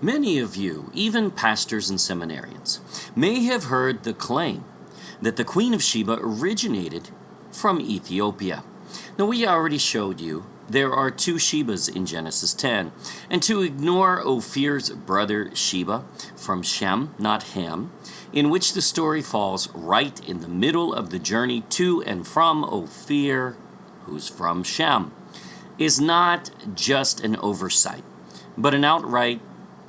Many of you, even pastors and seminarians, may have heard the claim that the Queen of Sheba originated from Ethiopia. Now, we already showed you there are two Shebas in Genesis 10, and to ignore Ophir's brother Sheba from Shem, not Ham, in which the story falls right in the middle of the journey to and from Ophir, who's from Shem, is not just an oversight, but an outright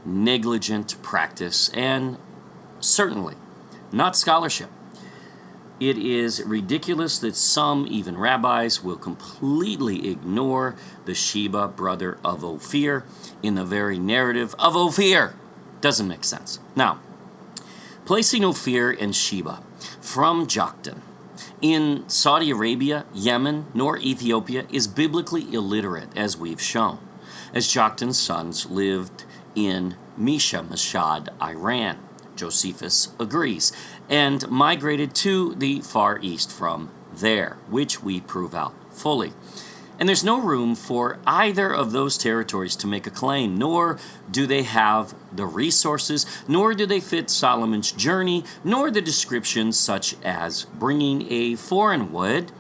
negligent practice, and certainly not scholarship. It is ridiculous that some, even rabbis, will completely ignore the Sheba brother of Ophir in the very narrative of Ophir. Doesn't make sense. Now, placing Ophir and Sheba from Joktan in Saudi Arabia, Yemen, nor Ethiopia is biblically illiterate, as we've shown, as Joktan's sons lived in Mashhad, Iran. Josephus agrees, and migrated to the Far East from there, which we prove out fully. And there's no room for either of those territories to make a claim, nor do they have the resources, nor do they fit Solomon's journey, nor the descriptions such as bringing a foreign wood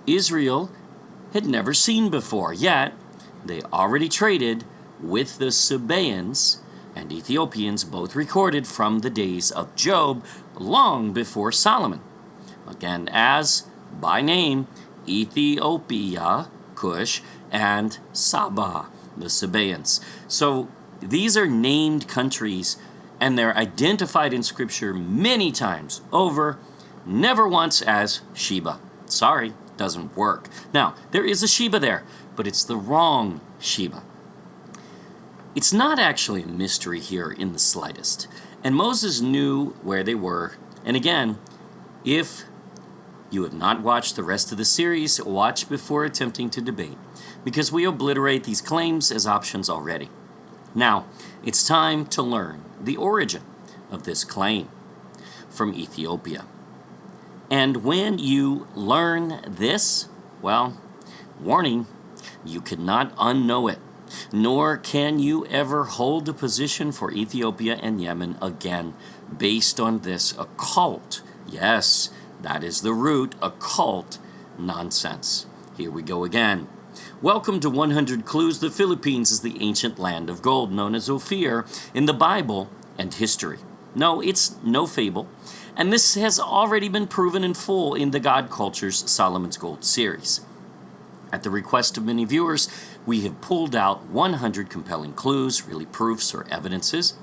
Israel had never seen before, yet they already traded with the Sabaeans and Ethiopians, both recorded from the days of Job, long before Solomon. Again, as by name, Ethiopia, Cush, and Saba, the Sabaeans. So these are named countries, and they're identified in Scripture many times over, never once as Sheba. Sorry, doesn't work. Now, there is a Sheba there, but it's the wrong Sheba. It's not actually a mystery here in the slightest, and Moses knew where they were. And again, if you have not watched the rest of the series, watch before attempting to debate, because we obliterate these claims as options already. Now, it's time to learn the origin of this claim from Ethiopia. And when you learn this, well, warning, you cannot unknow it. Nor can you ever hold a position for Ethiopia and Yemen again based on this occult. Yes, that is the root, occult nonsense. Here we go again. Welcome to 100 Clues. The Philippines is the ancient land of gold known as Ophir in the Bible and history. No, it's no fable, and this has already been proven in full in the God Culture's Solomon's Gold series. At the request of many viewers, we have pulled out 100 compelling clues, really proofs or evidences,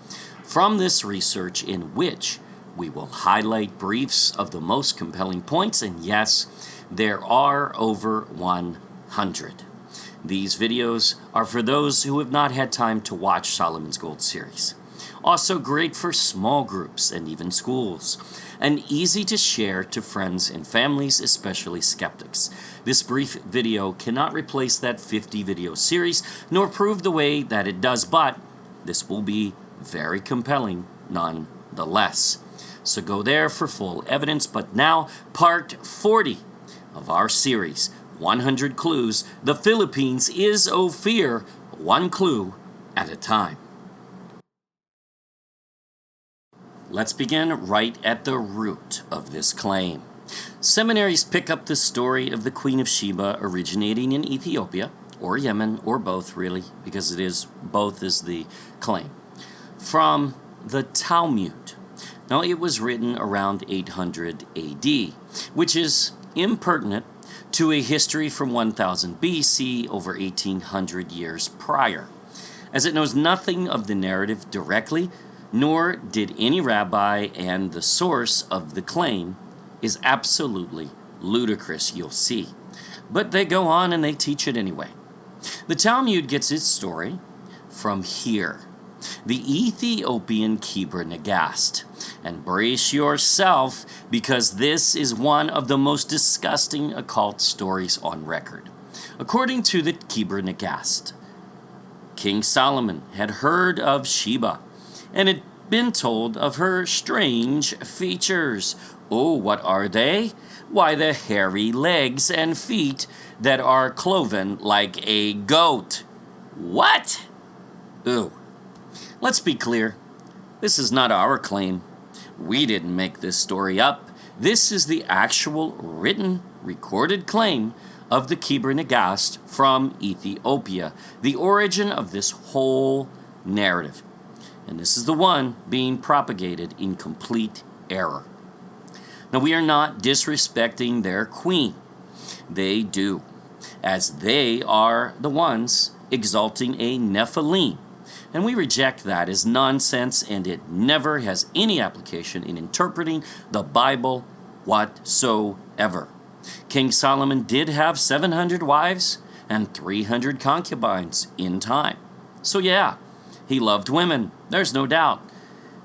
from this research in which we will highlight briefs of the most compelling points, and yes, there are over 100. These videos are for those who have not had time to watch Solomon's Gold series. Also great for small groups and even schools, and easy to share to friends and families, especially skeptics. This brief video cannot replace that 50-video series, nor prove the way that it does, but this will be very compelling nonetheless. So go there for full evidence, but now part 40 of our series, 100 Clues. The Philippines is Ophir, one clue at a time. Let's begin right at the root of this claim. Seminaries pick up the story of the Queen of Sheba originating in Ethiopia, or Yemen, or both really, because it is both is the claim, from the Talmud. Now, it was written around 800 AD, which is impertinent to a history from 1000 BC, over 1800 years prior, as it knows nothing of the narrative directly, nor did any rabbi, and the source of the claim is absolutely ludicrous, you'll see. But they go on and they teach it anyway. The Talmud gets its story from here, the Ethiopian Kebra Negast. And brace yourself, because this is one of the most disgusting occult stories on record. According to the Kebra Negast, King Solomon had heard of Sheba, and had been told of her strange features. Oh, what are they? Why, the hairy legs and feet that are cloven like a goat. What? Ooh. Let's be clear. This is not our claim. We didn't make this story up. This is the actual written, recorded claim of the Kebra Negast from Ethiopia, the origin of this whole narrative. And this is the one being propagated in complete error. Now, we are not disrespecting their queen. They do, as they are the ones exalting a Nephilim. And we reject that as nonsense, and it never has any application in interpreting the Bible whatsoever. King Solomon did have 700 wives and 300 concubines in time. So yeah, he loved women, there's no doubt.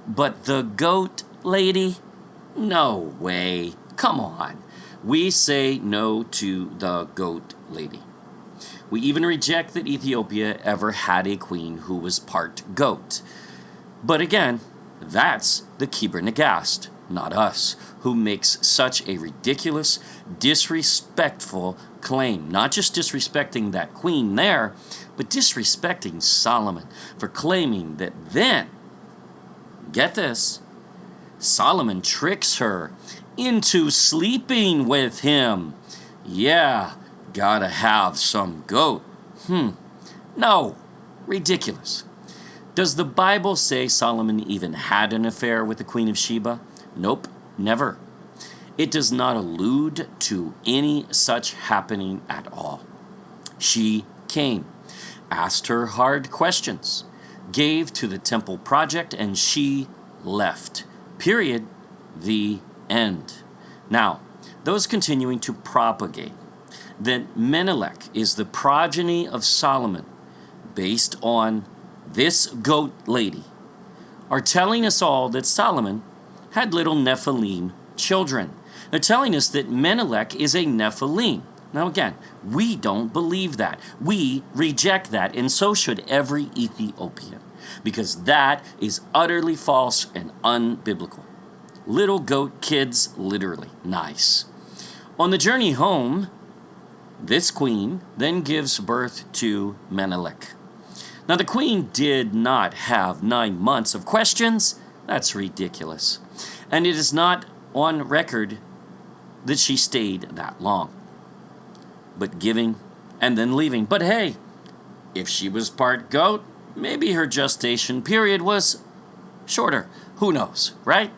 But the goat lady? No way. Come on. We say no to the goat lady. We even reject that Ethiopia ever had a queen who was part goat. But again, that's the Kebra Negast, not us, who makes such a ridiculous, disrespectful claim. Not just disrespecting that queen there, but disrespecting Solomon for claiming that then, get this, Solomon tricks her into sleeping with him. Yeah, gotta have some goat. No, ridiculous. Does the Bible say Solomon even had an affair with the Queen of Sheba? Nope, never. It does not allude to any such happening at all. She came, asked her hard questions, gave to the temple project, and she left. Period. The end. Now, those continuing to propagate that Menelik is the progeny of Solomon based on this goat lady are telling us all that Solomon had little Nephilim children. They're telling us that Menelik is a Nephilim. Now again, we don't believe that. We reject that, and so should every Ethiopian, because that is utterly false and unbiblical. Little goat kids, literally. Nice. On the journey home, this queen then gives birth to Menelik. Now, the queen did not have 9 months of questions. That's ridiculous. And it is not on record that she stayed that long, but giving and then leaving. But hey, if she was part goat, maybe her gestation period was shorter. Who knows, right?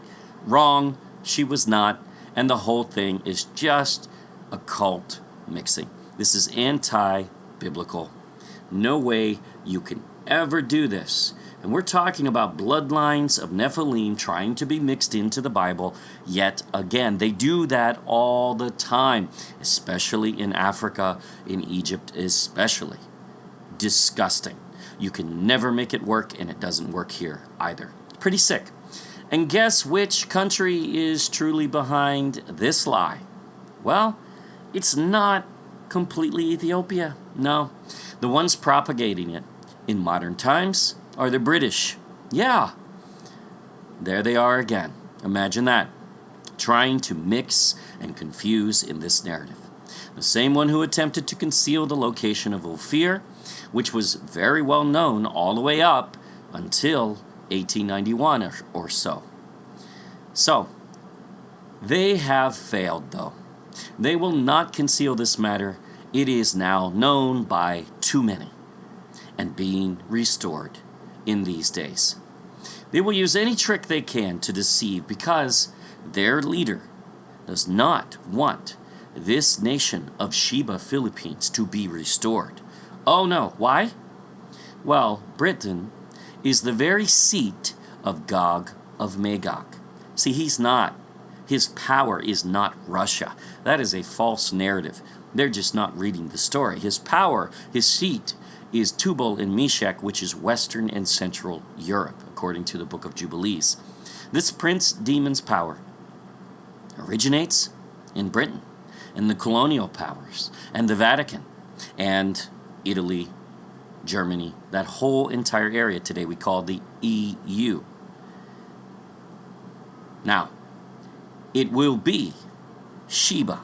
Wrong, she was not, and the whole thing is just occult mixing. This is anti-biblical. No way you can ever do this. And we're talking about bloodlines of Nephilim trying to be mixed into the Bible yet again. They do that all the time, especially in Africa, in Egypt especially. Disgusting. You can never make it work, and it doesn't work here either. Pretty sick. And guess which country is truly behind this lie? Well, it's not completely Ethiopia. No, the ones propagating it in modern times are the British. Yeah, there they are again. Imagine that, trying to mix and confuse in this narrative. The same one who attempted to conceal the location of Ophir, which was very well known all the way up until 1891 or so. So, they have failed, though. They will not conceal this matter. It is now known by too many and being restored in these days. They will use any trick they can to deceive because their leader does not want this nation of Sheba, Philippines, to be restored. Oh no, why? Well, Britain is the very seat of Gog of Magog. See, he's not. His power is not Russia. That is a false narrative. They're just not reading the story. His power, his seat, is Tubal and Meshech, which is Western and Central Europe, according to the Book of Jubilees. This prince demon's power originates in Britain, and the colonial powers, and the Vatican, and Italy, Germany, that whole entire area today we call the EU. Now, it will be Sheba,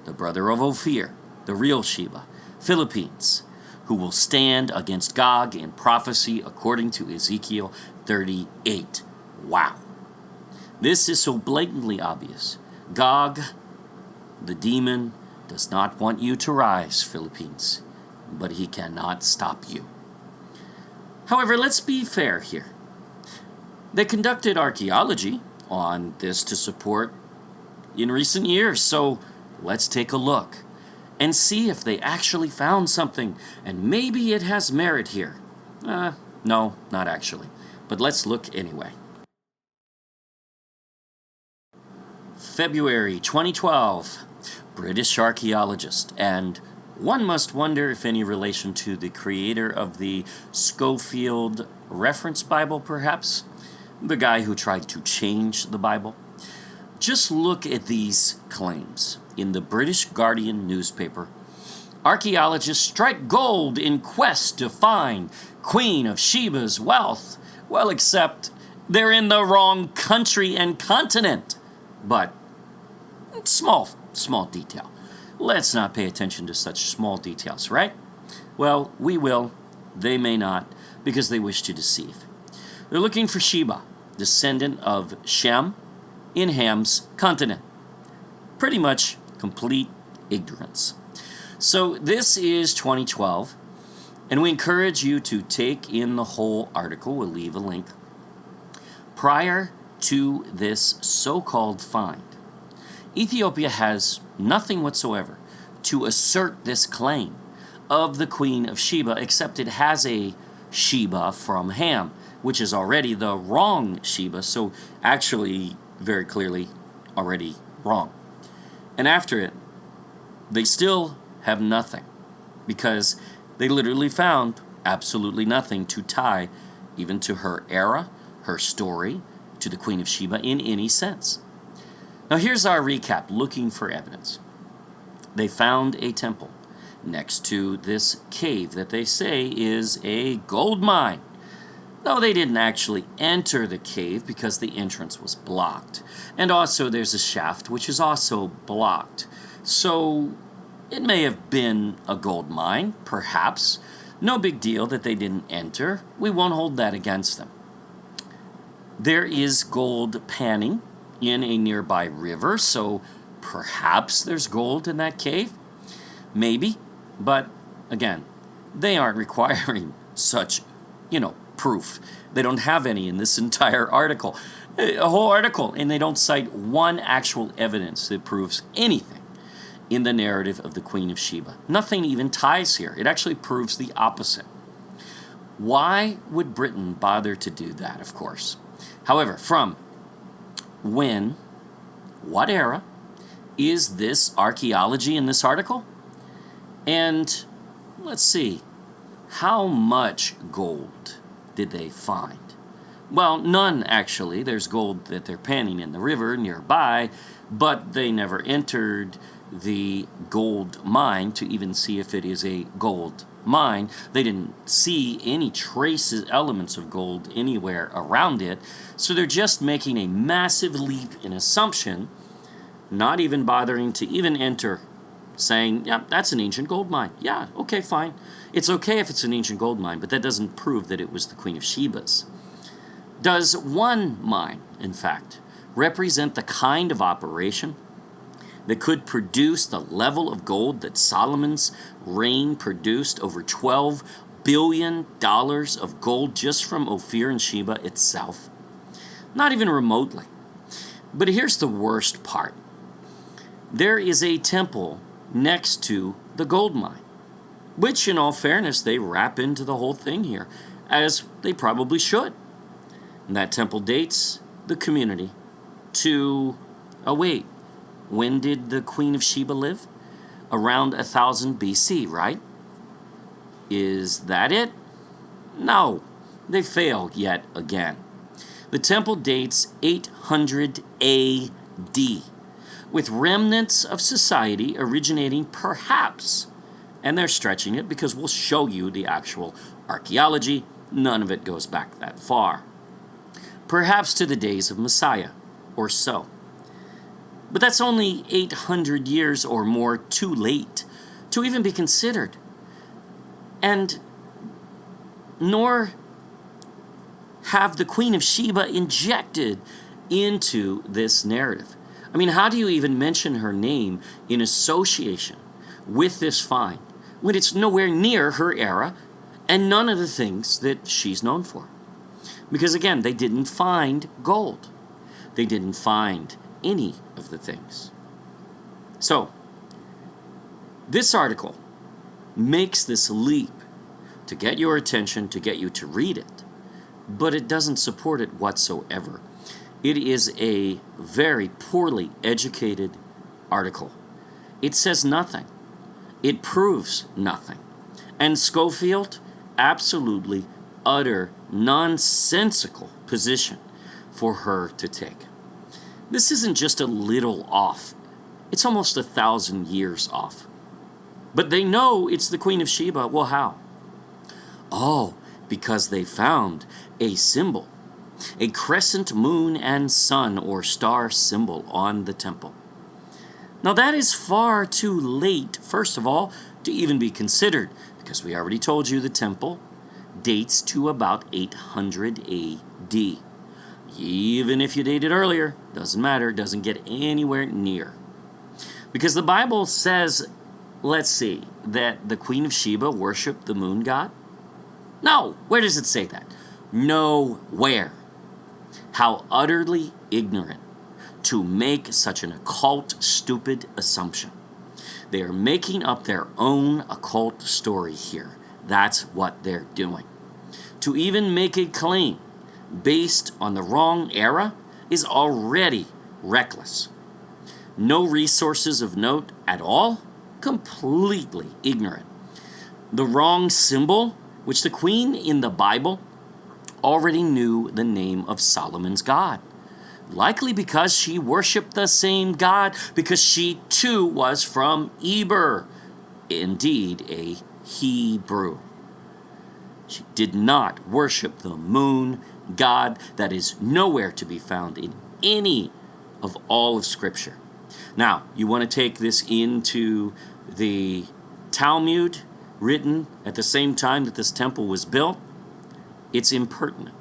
the brother of Ophir, the real Sheba, Philippines, who will stand against Gog in prophecy according to Ezekiel 38. Wow. This is so blatantly obvious. Gog, the demon, does not want you to rise, Philippines, but he cannot stop you. However, let's be fair here. They conducted archaeology on this to support in recent years, so let's take a look and see if they actually found something, and maybe it has merit here. No, not actually, but let's look anyway. February 2012, British archaeologist, and one must wonder if any relation to the creator of the Schofield Reference Bible, perhaps? The guy who tried to change the Bible. Just look at these claims. In the British Guardian newspaper, archaeologists strike gold in quest to find Queen of Sheba's wealth. Well, except they're in the wrong country and continent. But small detail. Let's not pay attention to such small details, right? Well, we will. They may not, because they wish to deceive. They're looking for Sheba, descendant of Shem, in Ham's continent. Pretty much complete ignorance. So this is 2012, and we encourage you to take in the whole article. We'll leave a link. Prior to this so-called find, Ethiopia has nothing whatsoever to assert this claim of the Queen of Sheba, except it has a Sheba from Ham, which is already the wrong Sheba, so actually, very clearly, already wrong. And after it, they still have nothing, because they literally found absolutely nothing to tie even to her era, her story, to the Queen of Sheba in any sense. Now here's our recap, looking for evidence. They found a temple next to this cave that they say is a gold mine. No, they didn't actually enter the cave because the entrance was blocked. And also there's a shaft which is also blocked. So it may have been a gold mine, perhaps. No big deal that they didn't enter. We won't hold that against them. There is gold panning in a nearby river, so perhaps there's gold in that cave. Maybe, but again, they aren't requiring such, proof. They don't have any in this entire article. A whole article, and they don't cite one actual evidence that proves anything in the narrative of the Queen of Sheba. Nothing even ties here. It actually proves the opposite. Why would Britain bother to do that, of course? However, from when, what era, is this archaeology in this article? And let's see, how much gold did they find? Well, none actually. There's gold that they're panning in the river nearby, but they never entered the gold mine to even see if it is a gold mine. They didn't see any traces, elements of gold anywhere around it, so they're just making a massive leap in assumption, not even bothering to even enter, saying, yeah, that's an ancient gold mine. Yeah, okay, fine. It's okay if it's an ancient gold mine, but that doesn't prove that it was the Queen of Sheba's. Does one mine, in fact, represent the kind of operation that could produce the level of gold that Solomon's reign produced, over $12 billion of gold just from Ophir and Sheba itself? Not even remotely. But here's the worst part. There is a temple next to the gold mine, which, in all fairness, they wrap into the whole thing here, as they probably should. And that temple dates the community to, when did the Queen of Sheba live? Around 1000 BC, right? Is that it? No, they fail yet again. The temple dates 800 AD, with remnants of society originating perhaps, and they're stretching it because we'll show you the actual archaeology, none of it goes back that far. Perhaps to the days of Messiah, or so. But that's only 800 years or more too late to even be considered. And nor have the Queen of Sheba injected into this narrative. I mean, how do you even mention her name in association with this find when it's nowhere near her era and none of the things that she's known for? Because again, they didn't find gold. They didn't find any of the things. So, this article makes this leap to get your attention, to get you to read it, but it doesn't support it whatsoever. It is a very poorly educated article. It says nothing. It proves nothing. And Schofield, absolutely utter nonsensical position for her to take. This isn't just a little off. It's almost 1,000 years off. But they know it's the Queen of Sheba. Well, how? Oh, because they found a symbol, a crescent moon and sun or star symbol on the temple. Now that is far too late, first of all, to even be considered, because we already told you the temple dates to about 800 AD. Even if you date it earlier, doesn't matter, doesn't get anywhere near. Because the Bible says, let's see, that the Queen of Sheba worshiped the moon god? No, where does it say that? Nowhere. How utterly ignorant to make such an occult, stupid assumption. They are making up their own occult story here. That's what they're doing. To even make a claim based on the wrong era is already reckless. No resources of note at all, completely ignorant. The wrong symbol, which the queen in the Bible already knew the name of Solomon's God. Likely because she worshipped the same God, because she too was from Eber, indeed a Hebrew. She did not worship the moon god that is nowhere to be found in any of all of Scripture. Now, you want to take this into the Talmud, written at the same time that this temple was built? It's impertinent.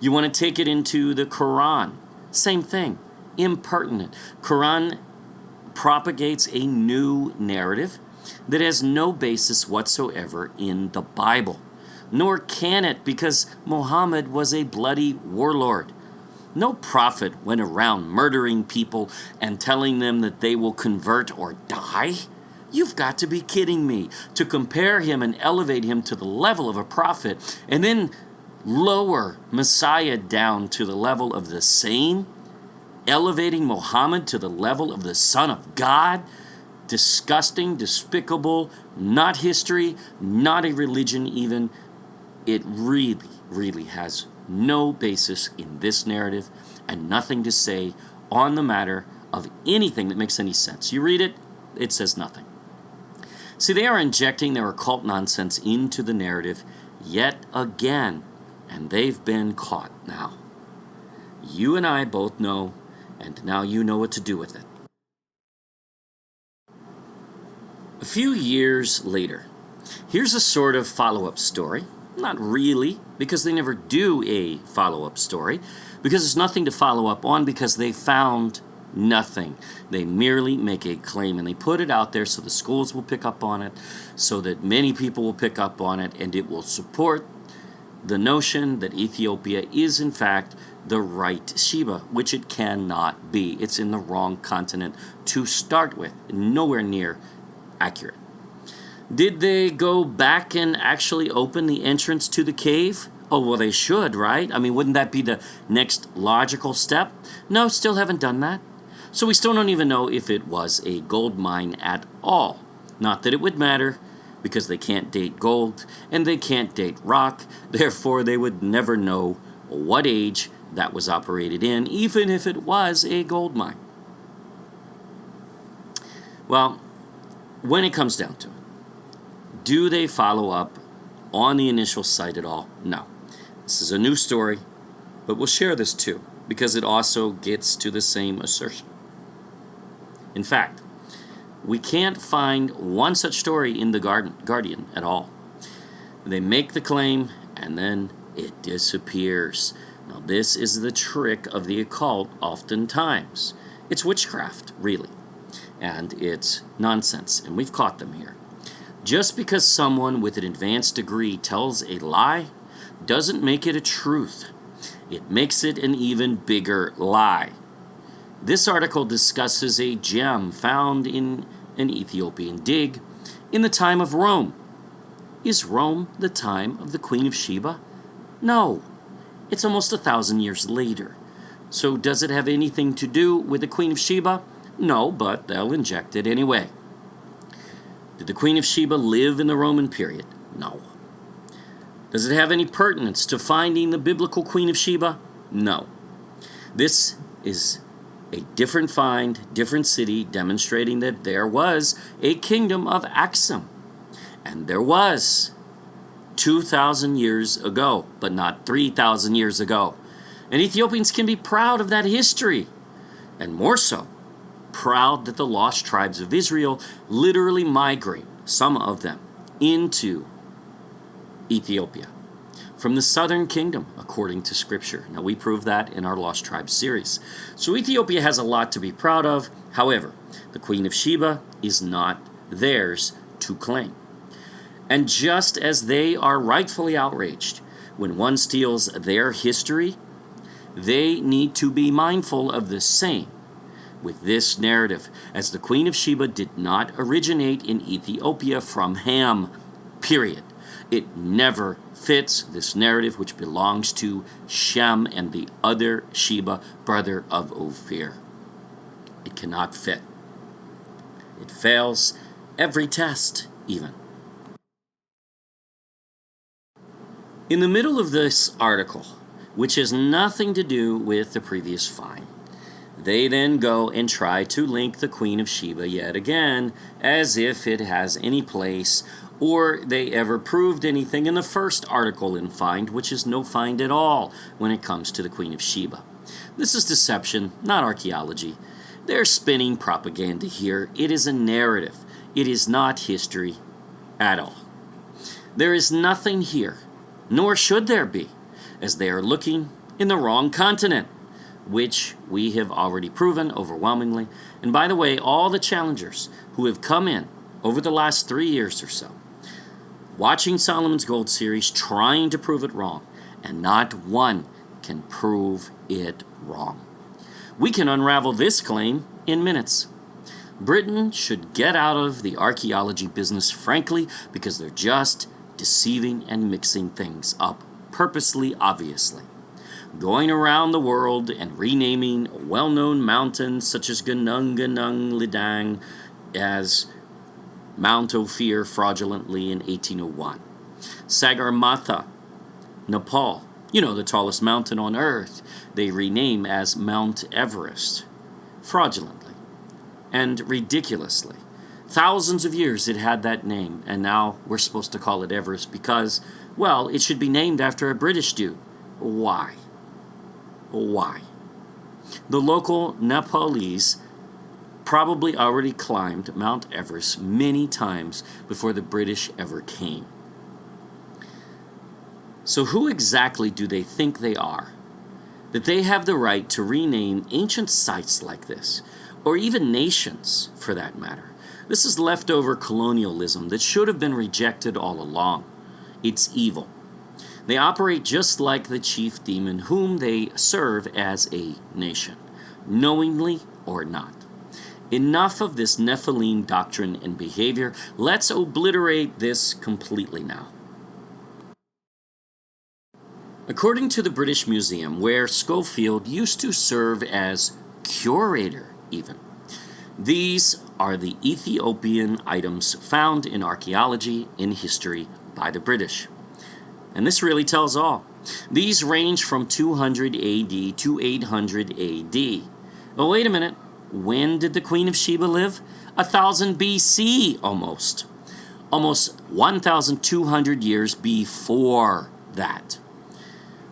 You want to take it into the Quran? Same thing. Impertinent. Quran propagates a new narrative that has no basis whatsoever in the Bible. Nor can it, because Muhammad was a bloody warlord. No prophet went around murdering people and telling them that they will convert or die. You've got to be kidding me. To compare him and elevate him to the level of a prophet and then lower Messiah down to the level of the same, elevating Muhammad to the level of the Son of God, disgusting, despicable, not history, not a religion even. It really, really has no basis in this narrative and nothing to say on the matter of anything that makes any sense. You read it, it says nothing. See, they are injecting their occult nonsense into the narrative yet again, and they've been caught now. You and I both know, and now you know what to do with it. A few years later, here's a sort of follow-up story. Not really, because they never do a follow-up story, because there's nothing to follow up on, because they found nothing. They merely make a claim, and they put it out there so the schools will pick up on it, so that many people will pick up on it, and it will support the notion that Ethiopia is, in fact, the right Sheba, which it cannot be. It's in the wrong continent to start with, nowhere near accurate. Did they go back and actually open the entrance to the cave? Oh, well, they should, right? I mean, wouldn't that be the next logical step? No, still haven't done that. So we still don't even know if it was a gold mine at all. Not that it would matter, because they can't date gold and they can't date rock. Therefore, they would never know what age that was operated in, even if it was a gold mine. Well, when it comes down to it, do they follow up on the initial site at all? No. This is a new story, but we'll share this too, because it also gets to the same assertion. In fact, we can't find one such story in the Guardian at all. They make the claim, and then it disappears. Now, this is the trick of the occult oftentimes. It's witchcraft, really. And it's nonsense, and we've caught them here. Just because someone with an advanced degree tells a lie doesn't make it a truth. It makes it an even bigger lie. This article discusses a gem found in an Ethiopian dig in the time of Rome. Is Rome the time of the Queen of Sheba? No. It's almost 1,000 years later. So does it have anything to do with the Queen of Sheba? No, but they'll inject it anyway. Did the Queen of Sheba live in the Roman period? No. Does it have any pertinence to finding the biblical Queen of Sheba? No. This is a different find, different city, demonstrating that there was a kingdom of Axum. And there was 2,000 years ago, but not 3,000 years ago. And Ethiopians can be proud of that history. And more so, proud that the lost tribes of Israel literally migrate, some of them, into Ethiopia from the southern kingdom, according to Scripture. Now, we prove that in our Lost Tribes series. So Ethiopia has a lot to be proud of. However, the Queen of Sheba is not theirs to claim. And just as they are rightfully outraged when one steals their history, they need to be mindful of the same with this narrative, as the Queen of Sheba did not originate in Ethiopia from Ham, period. It never fits this narrative, which belongs to Shem and the other Sheba, brother of Ophir. It cannot fit. It fails every test, even. In the middle of this article, which has nothing to do with the previous find, they then go and try to link the Queen of Sheba yet again, as if it has any place, or they ever proved anything in the first article in find, which is no find at all when it comes to the Queen of Sheba. This is deception, not archaeology. They're spinning propaganda here. It is a narrative. It is not history at all. There is nothing here, nor should there be, as they are looking in the wrong continent, which we have already proven overwhelmingly. And by the way, all the challengers who have come in over the last 3 years or so, watching Solomon's Gold series, trying to prove it wrong, and not one can prove it wrong. We can unravel this claim in minutes. Britain should get out of the archaeology business, frankly, because they're just deceiving and mixing things up, purposely, obviously. Going around the world and renaming well-known mountains such as Gunung Lidang as Mount Ophir fraudulently in 1801. Sagarmatha, Nepal, the tallest mountain on earth, they rename as Mount Everest, fraudulently and ridiculously. Thousands of years it had that name, and now we're supposed to call it Everest because, well, it should be named after a British dude. Why? Why? The local Nepalese probably already climbed Mount Everest many times before the British ever came. So who exactly do they think they are, that they have the right to rename ancient sites like this, or even nations for that matter? This is leftover colonialism that should have been rejected all along. It's evil. They operate just like the chief demon whom they serve as a nation, knowingly or not. Enough of this Nephilim doctrine and behavior. Let's obliterate this completely now. According to the British Museum, where Schofield used to serve as curator even, these are the Ethiopian items found in archaeology in history by the British. And this really tells all. These range from 200 AD to 800 AD. Oh, wait a minute. When did the Queen of Sheba live? 1000 BC almost. Almost 1,200 years before that.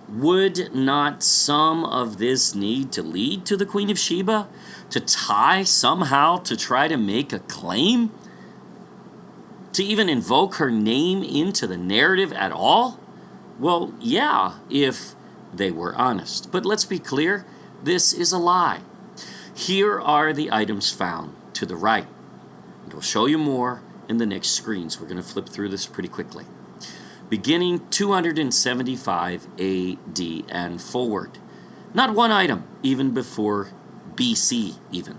Would not some of this need to lead to the Queen of Sheba? To tie somehow to try to make a claim? To even invoke her name into the narrative at all? Well, yeah, if they were honest. But let's be clear, this is a lie. Here are the items found to the right. And we'll show you more in the next screens. We're going to flip through this pretty quickly. Beginning 275 AD and forward. Not one item, even before BC even.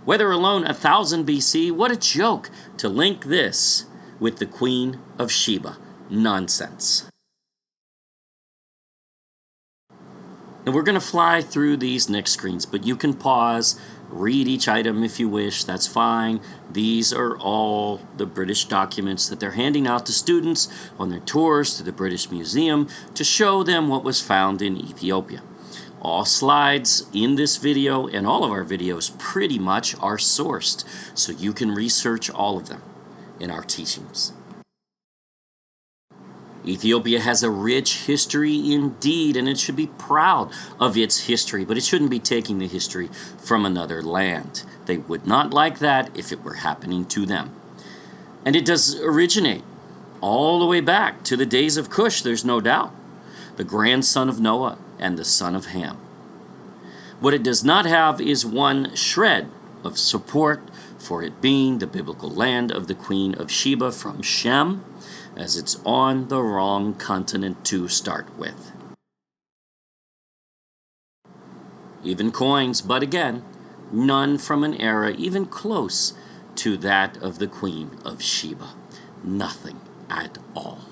Whether alone 1000 BC, what a joke to link this with the Queen of Sheba. Nonsense. Now we're going to fly through these next screens, but you can pause, read each item if you wish, that's fine. These are all the British documents that they're handing out to students on their tours to the British Museum to show them what was found in Ethiopia. All slides in this video and all of our videos pretty much are sourced, so you can research all of them in our teachings. Ethiopia has a rich history indeed, and it should be proud of its history, but it shouldn't be taking the history from another land. They would not like that if it were happening to them. And it does originate all the way back to the days of Cush, there's no doubt, the grandson of Noah and the son of Ham. What it does not have is one shred of support for it being the biblical land of the Queen of Sheba from Shem, as it's on the wrong continent to start with. Even coins, but again, none from an era even close to that of the Queen of Sheba. Nothing at all.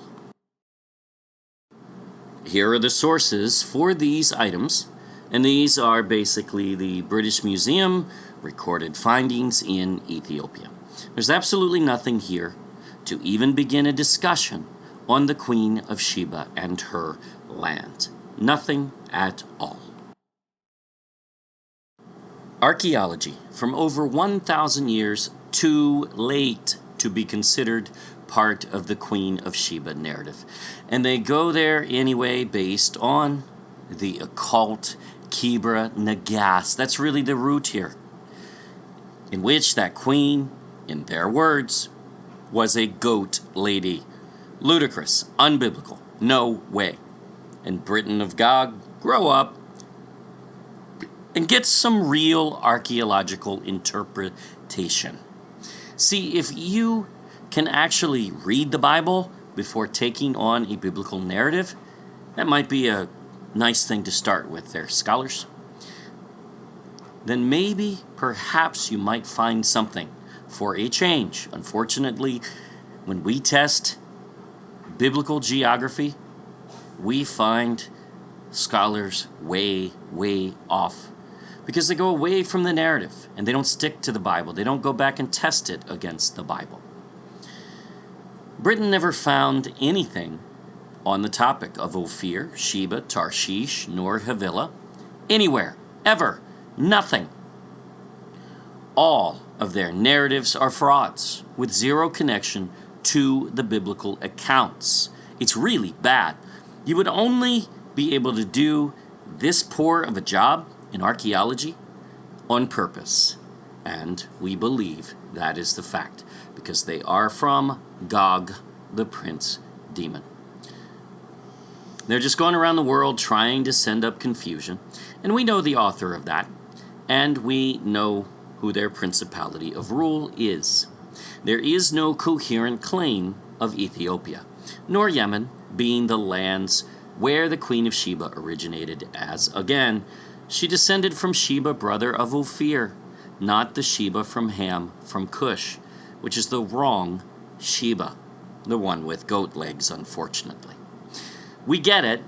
Here are the sources for these items, and these are basically the British Museum recorded findings in Ethiopia. There's absolutely nothing here to even begin a discussion on the Queen of Sheba and her land. Nothing at all. Archaeology, from over 1,000 years, too late to be considered part of the Queen of Sheba narrative. And they go there anyway based on the occult Kebra Negast. That's really the root here, in which that queen, in their words, was a goat lady. Ludicrous, unbiblical, no way. And Britain of God, grow up and get some real archaeological interpretation. See, if you can actually read the Bible before taking on a biblical narrative, that might be a nice thing to start with there, scholars. Then maybe, perhaps you might find something for a change. Unfortunately, when we test biblical geography, we find scholars way, way off because they go away from the narrative and they don't stick to the Bible. They don't go back and test it against the Bible. Britain never found anything on the topic of Ophir, Sheba, Tarshish, nor Havilah, anywhere, ever, nothing. All of their narratives are frauds with zero connection to the biblical accounts. It's really bad. You would only be able to do this poor of a job in archaeology on purpose. And we believe that is the fact, because they are from Gog, the prince demon. They're just going around the world trying to send up confusion, and we know the author of that, and we know who their principality of rule is. There is no coherent claim of Ethiopia, nor Yemen being the lands where the Queen of Sheba originated, as, again, she descended from Sheba, brother of Ophir, not the Sheba from Ham from Cush, which is the wrong Sheba, the one with goat legs, unfortunately. We get it.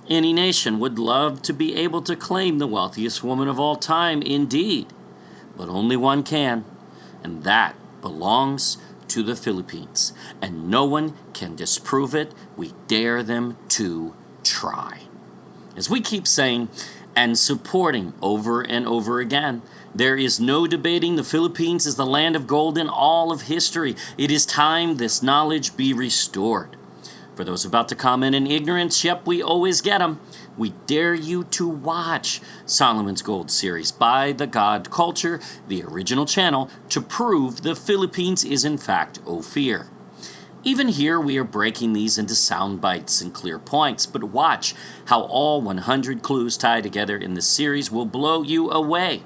Any nation would love to be able to claim the wealthiest woman of all time, indeed. But only one can, and that belongs to the Philippines. And no one can disprove it. We dare them to try. As we keep saying and supporting over and over again, there is no debating the Philippines is the land of gold in all of history. It is time this knowledge be restored. For those about to comment in ignorance, yep, we always get them. We dare you to watch Solomon's Gold series by The God Culture, the original channel, to prove the Philippines is in fact Ophir. Even here, we are breaking these into sound bites and clear points, but watch how all 100 clues tied together in this series will blow you away.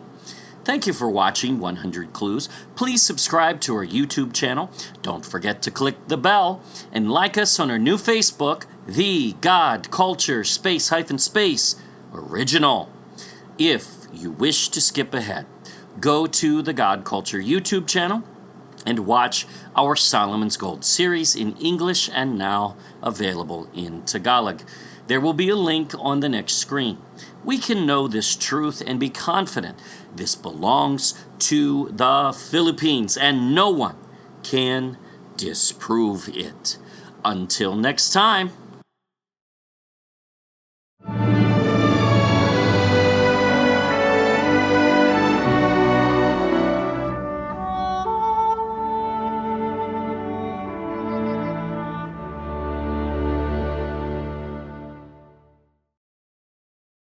Thank you for watching 100 Clues. Please subscribe to our YouTube channel. Don't forget to click the bell and like us on our new Facebook, The God Culture Space Original. If you wish to skip ahead, go to the God Culture YouTube channel and watch our Solomon's Gold series in English and now available in Tagalog. There will be a link on the next screen. We can know this truth and be confident this belongs to the Philippines and no one can disprove it. Until next time.